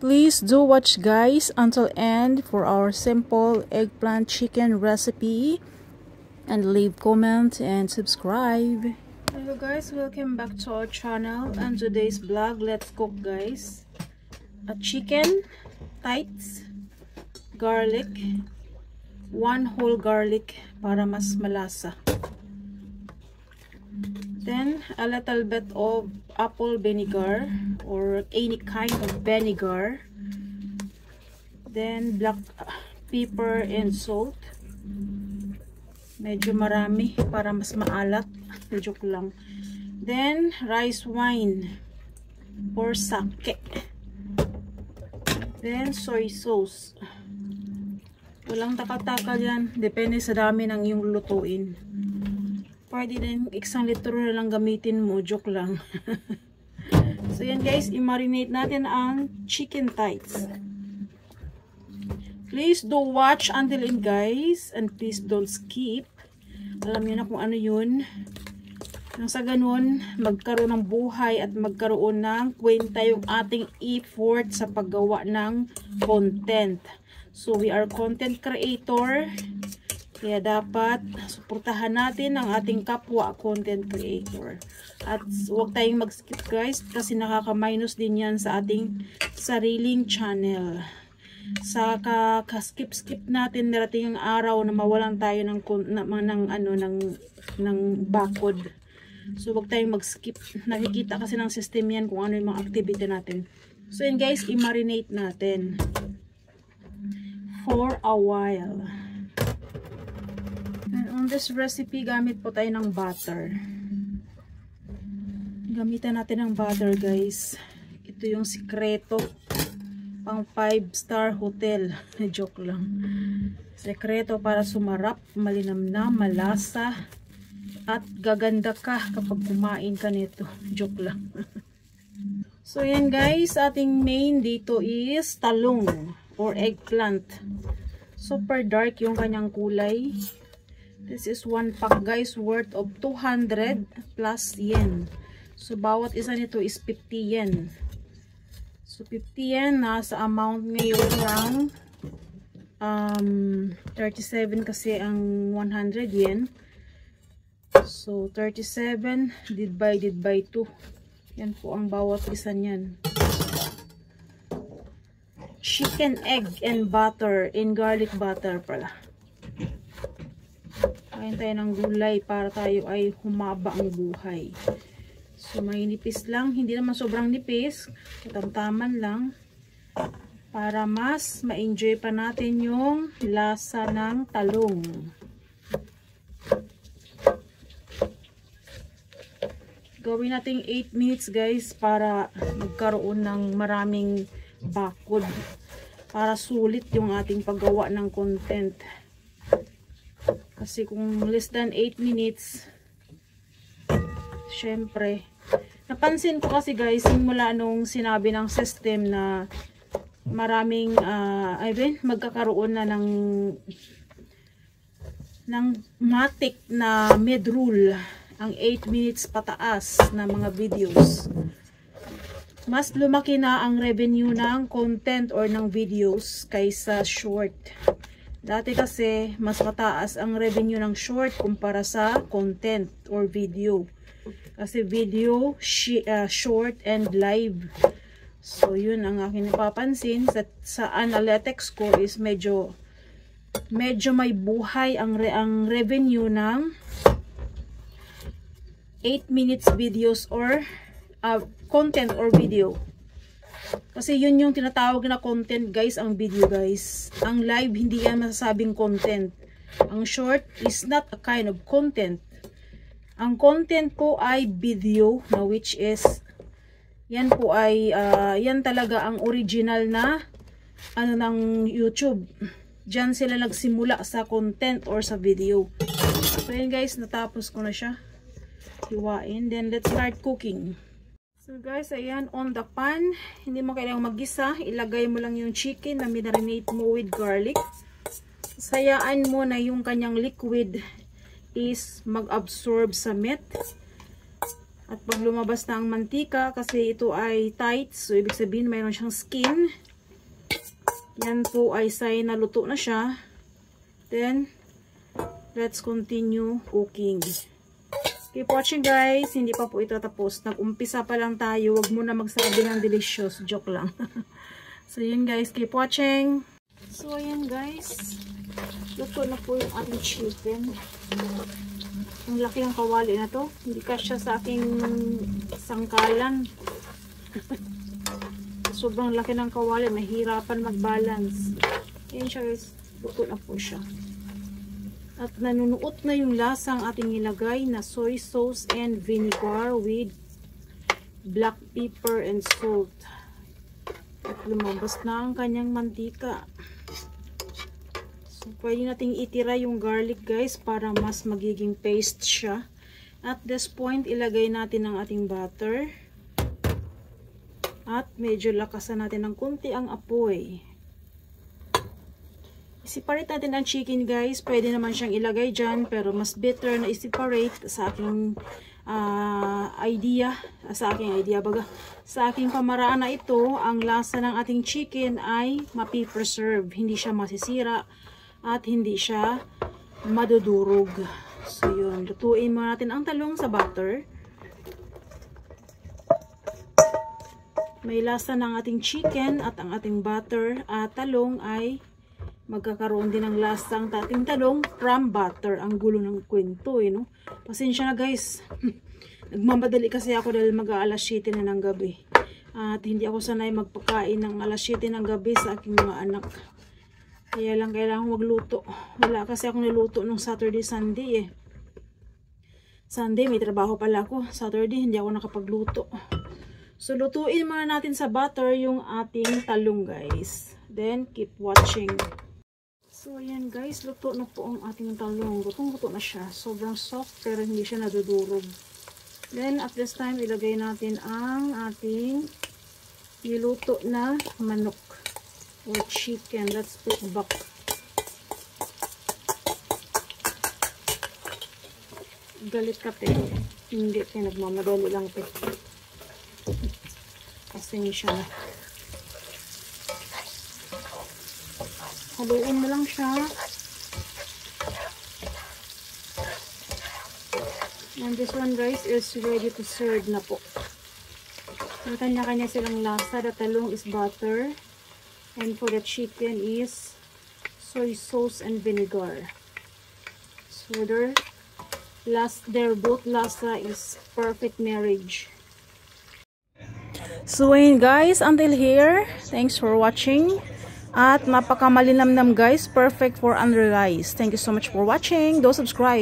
Please do watch guys until end for our simple eggplant chicken recipe, and leave comment and subscribe. Hello guys, welcome back to our channel, and today's vlog, let's cook guys a chicken tights, garlic, 1 whole garlic para mas malasa. Then a little bit of apple vinegar or any kind of vinegar. Then black pepper and salt. Medyo marami para mas maalat. Joke lang. Then rice wine or sake. Then soy sauce. Walang takal-takal yan. Depende sa dami ng iyong lutuin. Pwede din 1 litro na lang gamitin mo. Joke lang. So yan guys, i-marinate natin ang chicken thighs. Please do watch until end guys. And please don't skip. Alam niyo na kung ano yun. Nang sa ganun, magkaroon ng buhay at magkaroon ng kwenta yung ating effort sa paggawa ng content. So we are content creator. Kaya dapat suportahan natin ang ating kapwa content creator. At huwag tayong mag-skip guys kasi nakaka-minus din yan sa ating sariling channel. Sa skip natin darating ang araw na mawalan tayo ng bakod. So huwag tayong mag-skip. Nakikita kasi ng system yan kung ano yung mga activity natin. So yun guys, i-marinate natin for a while. And on this recipe, gamit po tayo ng butter. Gamitan natin ng butter guys. Ito yung sikreto pang 5-star hotel. Joke lang. Sikreto para sumarap, malinamnam, malasa, at gaganda ka kapag kumain ka nito. Joke lang. So yan guys, ating main dito is talong or eggplant. Super dark yung kanyang kulay. This is 1 pack guys, worth of 200 plus yen. So bawat isa nito is 50 yen. So 50 yen, nasa amount ngayon lang 37 kasi ang 100 yen. So 37 divided by 2. Yan po ang bawat isa niyan. Chicken, egg, and butter, and garlic butter pala. Kain tayo ng gulay para tayo ay humaba ang buhay. So may nipis lang, hindi naman sobrang nipis, katamtaman lang para mas ma-enjoy pa natin yung lasa ng talong. Gawin natin 8 minutes guys para magkaroon ng maraming bakod para sulit yung ating paggawa ng content. Kasi kung less than 8 minutes, syempre, napansin ko kasi guys, simula nung sinabi ng system na maraming, magkakaroon na ng matic na mid-rule, ang 8 minutes pataas na mga videos. Mas lumaki na ang revenue ng content or ng videos kaysa short. Dati kasi, mas mataas ang revenue ng short kumpara sa content or video. Kasi video, short, and live. So, yun ang aking napapansin. Sa analytics ko is medyo may buhay ang revenue ng 8 minutes videos or content or video. Kasi yun yung tinatawag na content guys, ang video guys. Ang live, hindi yan masasabing content. Ang short is not a kind of content. Ang content po ay video, na which is, yan po ay, yan talaga ang original na, ng YouTube. Diyan sila nagsimula sa content or sa video. So yan guys, natapos ko na siya. Hiwain. Then let's start cooking. So guys, ayan, on the pan, hindi mo kailangang maggisa, ilagay mo lang yung chicken na minarinate mo with garlic. Sayaan mo na yung kanyang liquid is mag-absorb sa meat. At pag lumabas na ang mantika, kasi ito ay tight, so ibig sabihin mayroon siyang skin. Yan po ay sign na luto na siya. Then, let's continue cooking. Keep watching guys, hindi pa po ito tapos. Nag-umpisa pa lang tayo, wag muna magsabi ng delicious, joke lang. So yun guys, keep watching. So ayan guys, luto na po yung ating chicken. Ang laki ng kawali na to. Hindi kasya sa aking sangkalan. Sobrang laki ng kawali. Mahirapan mag-balance. Ayan siya guys. Luto na po siya. At nanunuot na yung lasang ating nilagay na soy sauce and vinegar with black pepper and salt. At lumabas na ang kanyang mantika. So, pwede nating itira yung garlic guys para mas magiging paste siya. At this point, ilagay natin ang ating butter. At medyo lakasan natin ng kunti ang apoy. I-separate natin ang chicken guys. Pwede naman siyang ilagay dyan, pero mas better na i-separate sa aking sa aking pamaraan na ito, ang lasa ng ating chicken ay mapipreserve. Hindi siya masisira at hindi siya madudurog. So yun, lutuin mo natin ang talong sa butter. May lasa ng ating chicken at ang ating butter at talong ay magkakaroon din ng lasang ating talong from butter. Ang gulo ng kwento no? Pasensya na guys. Nagmamadali kasi ako dahil mag-aalas 7 na ng gabi. At hindi ako sanay magpakain ng alas 7 ng gabi sa aking mga anak. Kaya lang kailangan magluto. Wala kasi akong niluto nung Saturday, Sunday Sunday may trabaho pala ako. Saturday hindi ako nakapagluto. So lutuin muna natin sa butter yung ating talong guys. Then keep watching. So ayan guys, luto na po ang ating talong. Lutong-luto na siya. Sobrang soft pero hindi siya nadudurog. Then at this time ilagay natin ang ating niluto na manok. Or chicken. Let's put back. Galit ka pe. Hindi pe. Nagmamadali lang pe. Pasensya na. Haluin mo lang siya. And this one guys is ready to serve na po. Kanya-kanya silang lasa. The talong is butter. And for the chicken is soy sauce and vinegar. So their both lasa is perfect marriage. So ayun guys, until here, thanks for watching. At napakamalinamnam guys, perfect for under rice. Thank you so much for watching. Do subscribe.